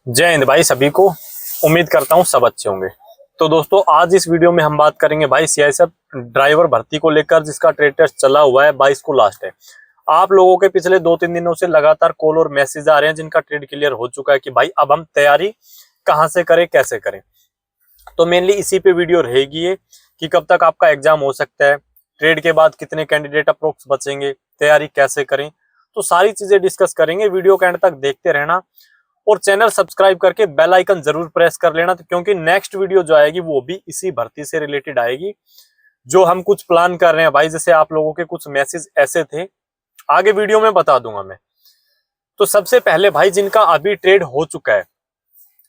जय हिंद भाई सभी को। उम्मीद करता हूँ सब अच्छे होंगे। तो दोस्तों आज इस वीडियो में हम बात करेंगे भाई सीआईएसएफ ड्राइवर भर्ती को लेकर, जिसका ट्रेड टेस्ट चला हुआ है, 22 को लास्ट है। आप लोगों के पिछले 2-3 दिनों से लगातार कॉल और मैसेज आ रहे हैं जिनका ट्रेड क्लियर हो चुका है कि भाई अब हम तैयारी कहाँ से करें, कैसे करें। तो मेनली इसी पे वीडियो रहेगी ये कि कब तक आपका एग्जाम हो सकता है, ट्रेड के बाद कितने कैंडिडेट अप्रोक्स बचेंगे, तैयारी कैसे करें। तो सारी चीजें डिस्कस करेंगे, वीडियो के एंड तक देखते रहना और चैनल सब्सक्राइब करके बेल आइकन जरूर प्रेस कर लेना, तो क्योंकि नेक्स्ट वीडियो जो आएगी वो भी इसी भर्ती से रिलेटेड आएगी। जो हम कुछ प्लान कर रहे हैं भाई, जैसे आप लोगों के कुछ मैसेज ऐसे थे, आगे वीडियो में बता दूंगा मैं। तो सबसे पहले भाई जिनका अभी ट्रेड हो चुका है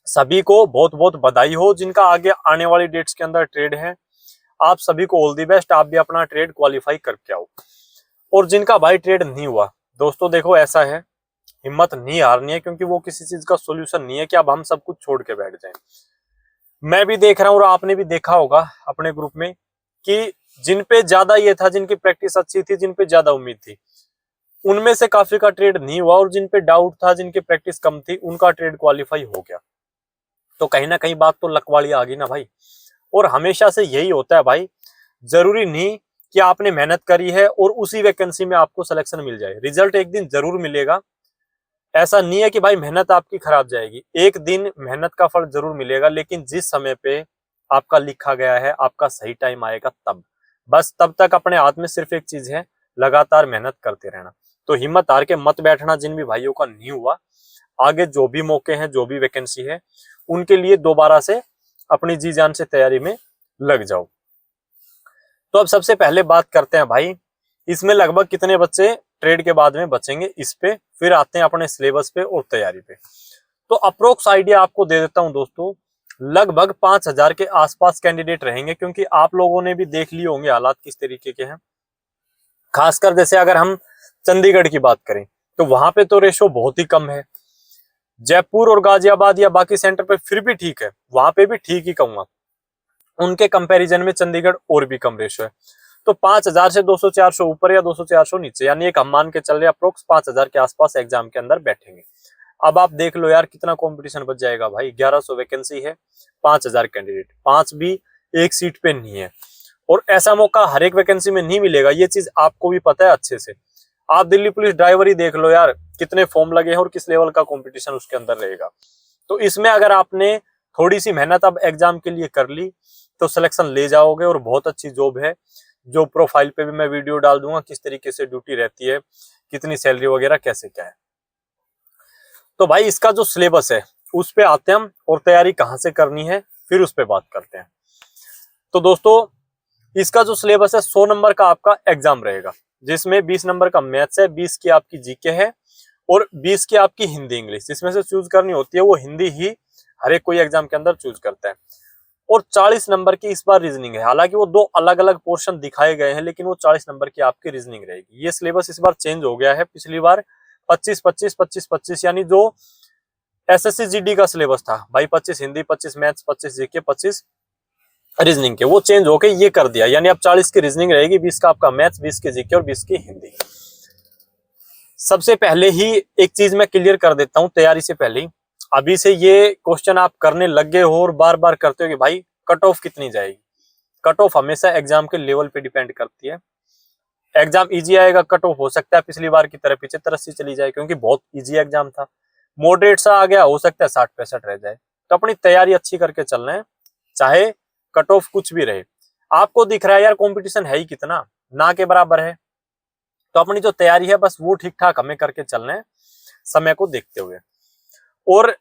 सभी को बहुत बहुत बधाई हो। जिनका आगे आने वाली डेट्स के अंदर ट्रेड है, आप सभी को ऑल दी बेस्ट, आप भी अपना ट्रेड क्वालिफाई करके आओ। और जिनका भाई ट्रेड नहीं हुआ, दोस्तों देखो ऐसा है, हिम्मत नहीं हारनी है, क्योंकि वो किसी चीज का सोल्यूशन नहीं है कि अब हम सब कुछ छोड़ के बैठ जाएं। मैं भी देख रहा हूं और आपने भी देखा होगा अपने ग्रुप में कि जिन पे ज्यादा ये था, जिनकी प्रैक्टिस अच्छी थी, जिन पे ज्यादा उम्मीद थी, उनमें से काफी का ट्रेड नहीं हुआ, और जिन पे डाउट था, जिनकी प्रैक्टिस कम थी, उनका ट्रेड क्वालिफाई हो गया। तो कहीं ना कहीं बात तो लक वाली आ गई ना भाई। और हमेशा से यही होता है भाई, जरूरी नहीं कि आपने मेहनत करी है और उसी वैकेंसी में आपको सिलेक्शन मिल जाए। रिजल्ट एक दिन जरूर मिलेगा, ऐसा नहीं है कि भाई मेहनत आपकी खराब जाएगी। एक दिन मेहनत का फल जरूर मिलेगा, लेकिन जिस समय पे आपका लिखा गया है, आपका सही टाइम आएगा तब। बस तब तक अपने हाथ में सिर्फ एक चीज है, लगातार मेहनत करते रहना। तो हिम्मत हार के मत बैठना। जिन भी भाइयों का नहीं हुआ, आगे जो भी मौके हैं, जो भी वैकेंसी है, उनके लिए दोबारा से अपनी जी जान से तैयारी में लग जाओ। तो अब सबसे पहले बात करते हैं भाई, इसमें लगभग कितने बच्चे ट्रेड के बाद में बचेंगे, इस पे फिर आते हैं अपने सिलेबस पे और तैयारी पे। तो अप्रोक्स आइडिया आपको दे देता हूं दोस्तों, लगभग 5000 के आसपास कैंडिडेट रहेंगे, क्योंकि आप लोगों ने भी देख लिए होंगे हालात किस तरीके के हैं। खासकर जैसे अगर हम चंडीगढ़ की बात करें तो वहां पे तो रेशो बहुत ही कम है। जयपुर और गाजियाबाद या बाकी सेंटर पे फिर भी ठीक है, वहां पे भी ठीक ही कहूंगा, उनके कंपैरिजन में चंडीगढ़ और भी कम रेशो है। तो 5000 से 200-400 ऊपर या 200-400 नीचे, यानी एक हम मान के चल रहे अप्रोक्स 5000 के आसपास एग्जाम के अंदर बैठेंगे। अब आप देख लो यार कितना कंपटीशन बच जाएगा भाई। 1100 वैकेंसी है, 5000 कैंडिडेट, 5 भी एक सीट पे नहीं है। और ऐसा मौका हर एक वैकेंसी में नहीं मिलेगा, ये चीज आपको भी पता है अच्छे से। आप दिल्ली पुलिस ड्राइवर ही देख लो यार, कितने फॉर्म लगे हैं और किस लेवल का कंपटीशन उसके अंदर रहेगा। तो इसमें अगर आपने थोड़ी सी मेहनत अब एग्जाम के लिए कर ली तो सिलेक्शन ले जाओगे, और बहुत अच्छी जॉब है। जो प्रोफाइल पे भी मैं वीडियो डाल दूंगा, किस तरीके से ड्यूटी रहती है, कितनी सैलरी वगैरह कैसे क्या है। तो भाई इसका जो सिलेबस है उस पे आते हैं हम, और तैयारी कहाँ से करनी है फिर उस पे बात करते हैं। तो दोस्तों इसका जो सिलेबस है, 100 नंबर का आपका एग्जाम रहेगा, जिसमें 20 नंबर का मैथ्स है, 20 की आपकी जीके है, और 20 की आपकी हिंदी इंग्लिश। इसमें से चूज करनी होती है, वो हिंदी ही हर एक कोई एग्जाम के अंदर चूज करता है। और 40 नंबर की इस बार रीजनिंग है। हालांकि वो 2 अलग अलग पोर्शन दिखाए गए हैं, लेकिन वो 40 नंबर की आपकी रीजनिंग रहेगी। ये सिलेबस इस बार चेंज हो गया है, पिछली बार 25-25-25-25, यानी जो एसएससी जीडी का सिलेबस था भाई, 25 हिंदी, 25 मैथ्स, 25 जीके, 25 रीजनिंग के, वो चेंज होके ये कर दिया। यानी अब 40 की रीजनिंग रहेगी, 20 का आपका मैथ्स, 20 के जीके और 20 की हिंदी। सबसे पहले ही एक चीज मैं क्लियर कर देता हूं तैयारी से पहले ही, अभी से ये क्वेश्चन आप करने लग गए हो और बार बार करते हो कि भाई कट ऑफ कितनी जाएगी। कट ऑफ हमेशा एग्जाम के लेवल पे डिपेंड करती है। एग्जाम इजी आएगा, कट ऑफ हो सकता है पिछली बार की तरह 75-80 चली जाए, क्योंकि बहुत इजी एग्जाम था। मॉडरेट सा आ गया, हो सकता है 60-65 रह जाए। तो अपनी तैयारी अच्छी करके चलना है, चाहे कट ऑफ कुछ भी रहे। आपको दिख रहा है यार कंपटीशन है ही कितना, ना के बराबर है। तो अपनी जो तैयारी है बस वो ठीक ठाक हमें करके चलना है, समय को देखते हुए। और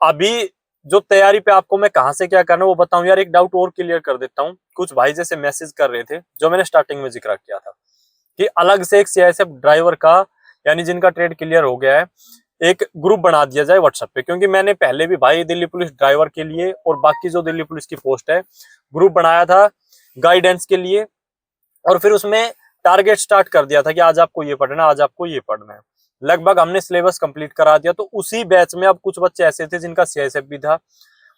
अभी जो तैयारी पे आपको मैं कहां से क्या करना है वो बताऊं यार। एक डाउट और क्लियर कर देता हूं, कुछ भाई जैसे मैसेज कर रहे थे, जो मैंने स्टार्टिंग में जिक्र किया था कि अलग से एक सीआईएसएफ ड्राइवर का, यानी जिनका ट्रेड क्लियर हो गया है, एक ग्रुप बना दिया जाए व्हाट्सएप पे। क्योंकि मैंने पहले भी भाई दिल्ली पुलिस ड्राइवर के लिए और बाकी जो दिल्ली पुलिस की पोस्ट है, ग्रुप बनाया था गाइडेंस के लिए, और फिर उसमें टारगेट स्टार्ट कर दिया था कि आज आपको ये पढ़ना है, आज आपको ये पढ़ना है। लगभग हमने सिलेबस कंप्लीट करा दिया। तो उसी बैच में अब कुछ बच्चे ऐसे थे जिनका सीआईएसएफ भी था,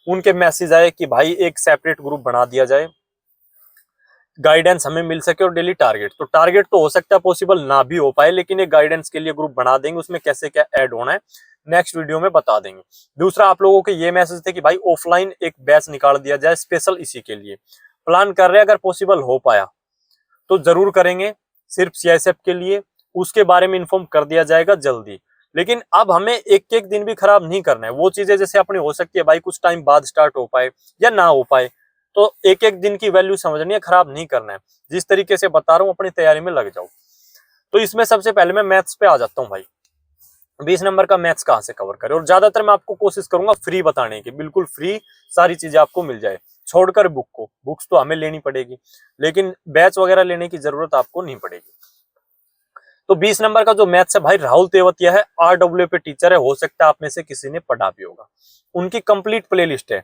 उनके मैसेज आए कि भाई एक सेपरेट ग्रुप बना दिया जाए, गाइडेंस हमें मिल सके और डेली टारगेट। तो टारगेट तो हो सकता है पॉसिबल ना भी हो पाए, लेकिन एक गाइडेंस के लिए ग्रुप बना देंगे, उसमें कैसे क्या ऐड होना है नेक्स्ट वीडियो में बता देंगे। दूसरा, आप लोगों के ये मैसेज थे कि भाई ऑफलाइन एक बैच निकाल दिया जाए स्पेशल इसी के लिए। प्लान कर रहे हैं, अगर पॉसिबल हो पाया तो जरूर करेंगे, सिर्फ सीआईएसएफ के लिए। उसके बारे में इन्फॉर्म कर दिया जाएगा जल्दी। लेकिन अब हमें एक एक दिन भी खराब नहीं करना है। वो चीजें जैसे अपनी हो सकती है भाई कुछ टाइम बाद स्टार्ट हो पाए या ना हो पाए, तो एक एक दिन की वैल्यू समझनी है, खराब नहीं करना है। जिस तरीके से बता रहा हूँ अपनी तैयारी में लग जाओ। तो इसमें सबसे पहले मैं मैथ्स पे आ जाता हूँ भाई। 20 नंबर का मैथ्स कहाँ से कवर करें, और ज्यादातर मैं आपको कोशिश करूंगा फ्री बताने की, बिल्कुल फ्री सारी चीजें आपको मिल जाए, छोड़कर बुक को। बुक्स तो हमें लेनी पड़ेगी, लेकिन बैच वगैरह लेने की जरूरत आपको नहीं पड़ेगी। तो 20 नंबर का जो मैथ्स है भाई, राहुल तेवतिया है, RWA पे टीचर है, हो सकता है आप में से किसी ने पढ़ा भी होगा। उनकी कंप्लीट प्लेलिस्ट है,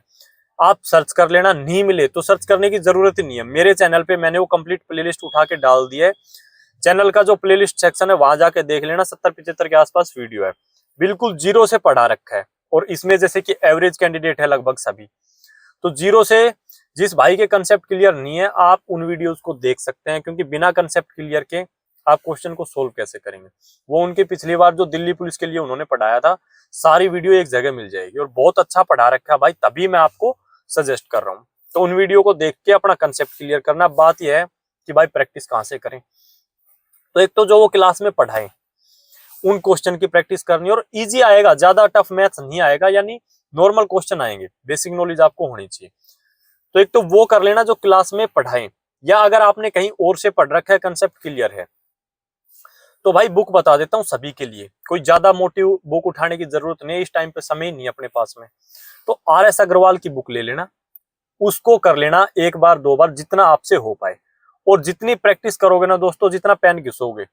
आप सर्च कर लेना। नहीं मिले तो सर्च करने की जरूरत ही नहीं है, मेरे चैनल पे मैंने वो कंप्लीट प्लेलिस्ट उठा के डाल दी है। चैनल का जो प्लेलिस्ट सेक्शन है वहां जाके देख लेना, 70-75 के आसपास वीडियो है, बिल्कुल जीरो से पढ़ा रखा है। और इसमें जैसे कि एवरेज कैंडिडेट है लगभग सभी, तो जीरो से जिस भाई के कंसेप्ट क्लियर नहीं है, आप उन वीडियोस को देख सकते हैं, क्योंकि बिना कंसेप्ट क्लियर के आप क्वेश्चन को सोल्व कैसे करेंगे। वो उनके पिछली बार जो दिल्ली पुलिस के लिए उन्होंने पढ़ाया था, सारी वीडियो एक जगह मिल जाएगी, और बहुत अच्छा पढ़ा रखा है भाई, तभी मैं आपको सजेस्ट कर रहा हूँ। तो उन वीडियो को देख के अपना कंसेप्ट क्लियर करना। बात यह है कि भाई प्रैक्टिस कहाँ से करें, तो एक तो जो वो क्लास में पढ़ाएं उन क्वेश्चन की प्रैक्टिस करनी, और इजी आएगा, ज्यादा टफ मैथ्स नहीं आएगा, यानी नॉर्मल क्वेश्चन आएंगे, बेसिक नॉलेज आपको होनी चाहिए। तो एक तो वो कर लेना जो क्लास में पढ़ाएं, या अगर आपने कहीं और से पढ़ रखा है, कंसेप्ट क्लियर है, तो भाई बुक बता देता हूँ सभी के लिए। कोई ज्यादा मोटी बुक उठाने की जरूरत नहीं है, इस टाइम पे समय नहीं है अपने पास में। तो RS अग्रवाल की बुक ले लेना, उसको कर लेना एक बार दो बार जितना आपसे हो पाए। और जितनी प्रैक्टिस करोगे ना दोस्तों, जितना पेन घिसोगे,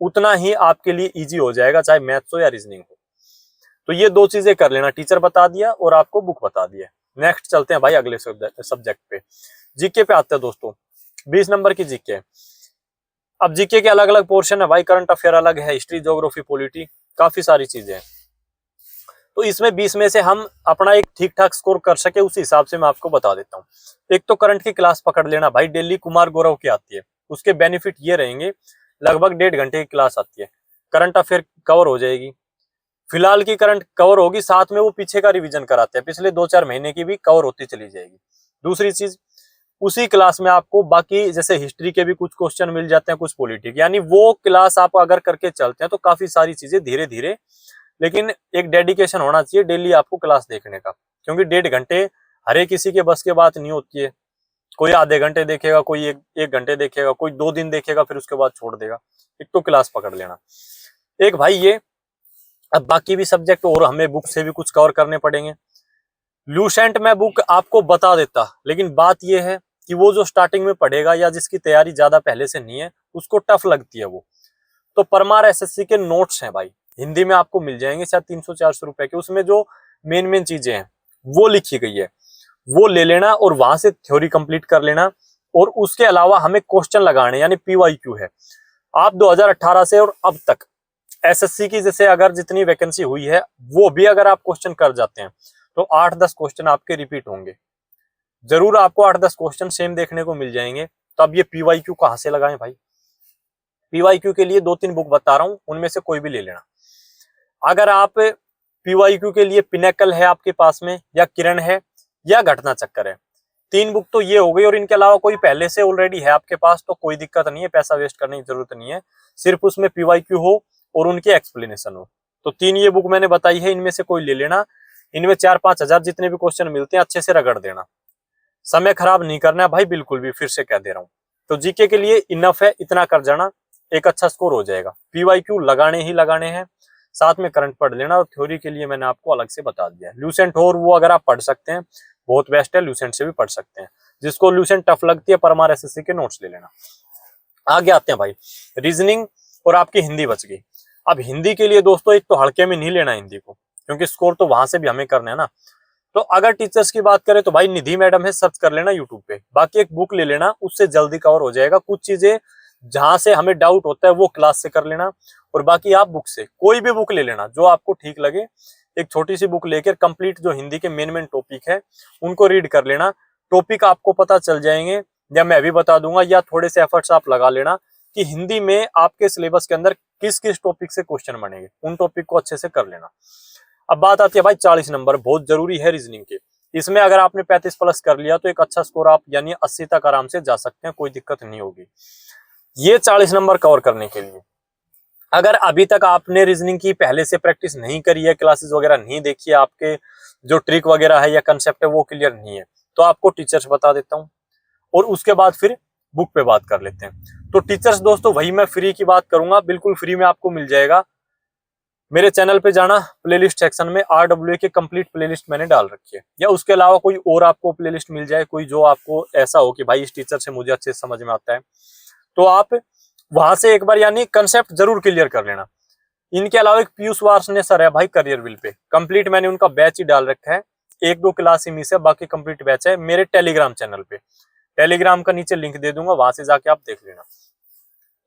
उतना ही आपके लिए इजी हो जाएगा, चाहे मैथ्स हो या रीजनिंग हो। तो ये दो चीजें कर लेना, टीचर बता दिया और आपको बुक बता दिया। नेक्स्ट चलते हैं भाई अगले सब्जेक्ट पे, जीके पे आते हैं दोस्तों। 20 नंबर की जीके। अब जीके के अलग अलग पोर्शन है भाई, करंट अफेयर अलग है, हिस्ट्री, ज्योग्राफी, पॉलिटी, काफी सारी चीजें हैं। तो इसमें 20 में से हम अपना एक ठीक ठाक स्कोर कर सके, उसी हिसाब से मैं आपको बता देता हूँ। एक तो करंट की क्लास पकड़ लेना भाई, डेली कुमार गौरव की आती है। उसके बेनिफिट ये रहेंगे, लगभग 1.5 घंटे की क्लास आती है, करंट अफेयर कवर हो जाएगी। फिलहाल की करंट कवर होगी, साथ में वो पीछे का रिवीजन कराते हैं, पिछले 2-4 महीने की भी कवर होती चली जाएगी। दूसरी चीज, उसी क्लास में आपको बाकी जैसे हिस्ट्री के भी कुछ क्वेश्चन मिल जाते हैं, कुछ पॉलिटिक, यानी वो क्लास आप अगर करके चलते हैं तो काफी सारी चीजें धीरे धीरे, लेकिन एक डेडिकेशन होना चाहिए डेली आपको क्लास देखने का, क्योंकि 1.5 घंटे हर एक किसी के बस के बात नहीं होती है। कोई आधे घंटे देखेगा, कोई एक घंटे देखेगा, कोई 2 दिन देखेगा, फिर उसके बाद छोड़ देगा। एक तो क्लास पकड़ लेना एक भाई ये। अब बाकी भी सब्जेक्ट और हमें बुक से भी कुछ कवर करने पड़ेंगे। ल्यूसेंट में बुक आपको बता देता, लेकिन बात यह है कि वो जो स्टार्टिंग में पढ़ेगा या जिसकी तैयारी ज्यादा पहले से नहीं है, उसको टफ लगती है वो। तो परमार एसएससी के नोट्स हैं भाई, हिंदी में आपको मिल जाएंगे, शायद 300-400 रुपए के। उसमें जो मेन चीजें हैं वो लिखी गई है, वो ले लेना और वहां से थ्योरी कंप्लीट कर लेना। और उसके अलावा हमें क्वेश्चन लगाने, यानी पीवाईक्यू है। आप 2018 से और अब तक एसएससी की जैसे अगर जितनी वैकेंसी हुई है, वो भी अगर आप क्वेश्चन कर जाते हैं तो 8-10 क्वेश्चन आपके रिपीट होंगे। जरूर आपको 8-10 क्वेश्चन सेम देखने को मिल जाएंगे। तो अब ये पीवाईक्यू कहां से लगाएं भाई? पीवाईक्यू के लिए 2-3 बुक बता रहा हूं, उनमें से कोई भी ले लेना। अगर आप पीवाईक्यू के लिए पिनेकल है आपके पास में, या किरण है, या घटना चक्कर है, 3 बुक तो ये हो गई। और इनके अलावा कोई पहले से ऑलरेडी है आपके पास तो कोई दिक्कत नहीं है, पैसा वेस्ट करने की जरूरत नहीं है। सिर्फ उसमें पीवाईक्यू हो और उनके एक्सप्लेनेशन हो। तो 3 ये बुक मैंने बताई है, इनमें से कोई ले लेना। इनमें 4-5 हजार जितने भी क्वेश्चन मिलते हैं अच्छे से रगड़ देना, समय खराब नहीं करना है भाई बिल्कुल भी, फिर से कह दे रहा हूँ। तो जीके के लिए इनफ है, इतना कर जाना, एक अच्छा स्कोर हो जाएगा। पीवाईक्यू लगाने ही लगाने हैं, साथ में करंट पढ़ लेना। और थ्योरी के लिए मैंने आपको अलग से बता दिया। ल्यूसेंट हो, और वो अगर आप पढ़ सकते हैं बहुत बेस्ट है, ल्यूसेंट से भी पढ़ सकते हैं। जिसको ल्यूसेंट टफ लगती है, परमार एसएससी के नोट्स ले लेना। आगे आते हैं भाई, रीजनिंग और आपकी हिंदी बच गई। अब हिंदी के लिए दोस्तों एक तो हल्के में नहीं लेना हिंदी को, क्योंकि स्कोर तो वहां से भी हमें करना है ना। तो अगर टीचर्स की बात करें तो भाई निधि मैडम है, सर्च कर लेना यूट्यूब पे। बाकी एक बुक ले लेना, उससे जल्दी कवर हो जाएगा। कुछ चीजें जहां से हमें डाउट होता है वो क्लास से कर लेना, और बाकी आप बुक से कोई भी बुक ले लेना जो आपको ठीक लगे। एक छोटी सी बुक लेकर कंप्लीट जो हिंदी के मेन टॉपिक है उनको रीड कर लेना। टॉपिक आपको पता चल जाएंगे, या मैं भी बता दूंगा, या थोड़े से एफर्ट्स आप लगा लेना कि हिंदी में आपके सिलेबस के अंदर किस किस टॉपिक से क्वेश्चन बनेंगे, उन टॉपिक को अच्छे से कर लेना। अब बात आती है भाई 40 नंबर, बहुत जरूरी है रीजनिंग के। इसमें अगर आपने 35 प्लस कर लिया तो एक अच्छा स्कोर आप यानी 80 तक आराम से जा सकते हैं, कोई दिक्कत नहीं होगी। ये 40 नंबर कवर करने के लिए अगर अभी तक आपने रीजनिंग की पहले से प्रैक्टिस नहीं करी है, क्लासेस वगैरह नहीं देखी है, आपके जो ट्रिक वगैरह है या कंसेप्ट है वो क्लियर नहीं है, तो आपको टीचर्स बता देता हूँ और उसके बाद फिर बुक पे बात कर लेते हैं। तो टीचर्स दोस्तों वही मैं फ्री की बात करूंगा, बिल्कुल फ्री में आपको मिल जाएगा। मेरे चैनल पे जाना, प्लेलिस्ट सेक्शन में RWA की कंप्लीट प्लेलिस्ट मैंने डाल रखी है, या उसके अलावा कोई और आपको प्लेलिस्ट मिल जाए, कोई जो आपको ऐसा हो कि भाई इस टीचर से मुझे अच्छे से समझ में आता है, तो आप वहां से एक बार यानी कंसेप्ट जरूर क्लियर कर लेना। इनके अलावा एक पीयूष वार्ष्णेय सर है भाई करियर व्हील पे, कंप्लीट मैंने उनका बैच ही डाल रखा है, 1-2 क्लास ही मिस है, बाकी कंप्लीट बैच है मेरे टेलीग्राम चैनल पे। टेलीग्राम का नीचे लिंक दे दूंगा, वहां से जाके आप देख लेना।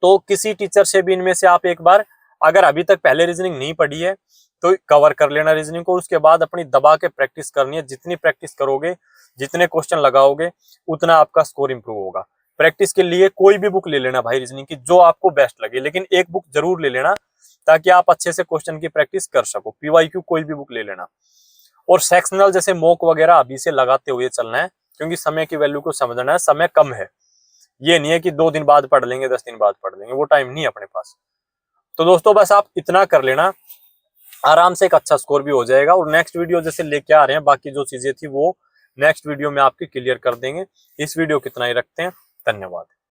तो किसी टीचर से भी इनमें से आप एक बार, अगर अभी तक पहले रीजनिंग नहीं पढ़ी है तो कवर कर लेना रीजनिंग को, उसके बाद अपनी दबा के प्रैक्टिस करनी है। जितनी प्रैक्टिस करोगे, जितने क्वेश्चन लगाओगे, उतना आपका स्कोर इंप्रूव होगा। प्रैक्टिस के लिए कोई भी बुक ले लेना भाई रीजनिंग की, जो आपको बेस्ट लगे, लेकिन एक बुक जरूर ले लेना ताकि आप अच्छे से क्वेश्चन की प्रैक्टिस कर सको। PYQ कोई भी बुक ले लेना, और सेक्शनल जैसे मॉक वगैरह अभी से लगाते हुए चलना है, क्योंकि समय की वैल्यू को समझना है। समय कम है, ये नहीं है कि 2 दिन बाद पढ़ लेंगे, 10 दिन बाद पढ़ लेंगे, वो टाइम नहीं है अपने पास। तो दोस्तों बस आप इतना कर लेना, आराम से एक अच्छा स्कोर भी हो जाएगा। और नेक्स्ट वीडियो जैसे लेके आ रहे हैं, बाकी जो चीजें थी वो नेक्स्ट वीडियो में आपकी क्लियर कर देंगे। इस वीडियो को इतना ही रखते हैं, धन्यवाद।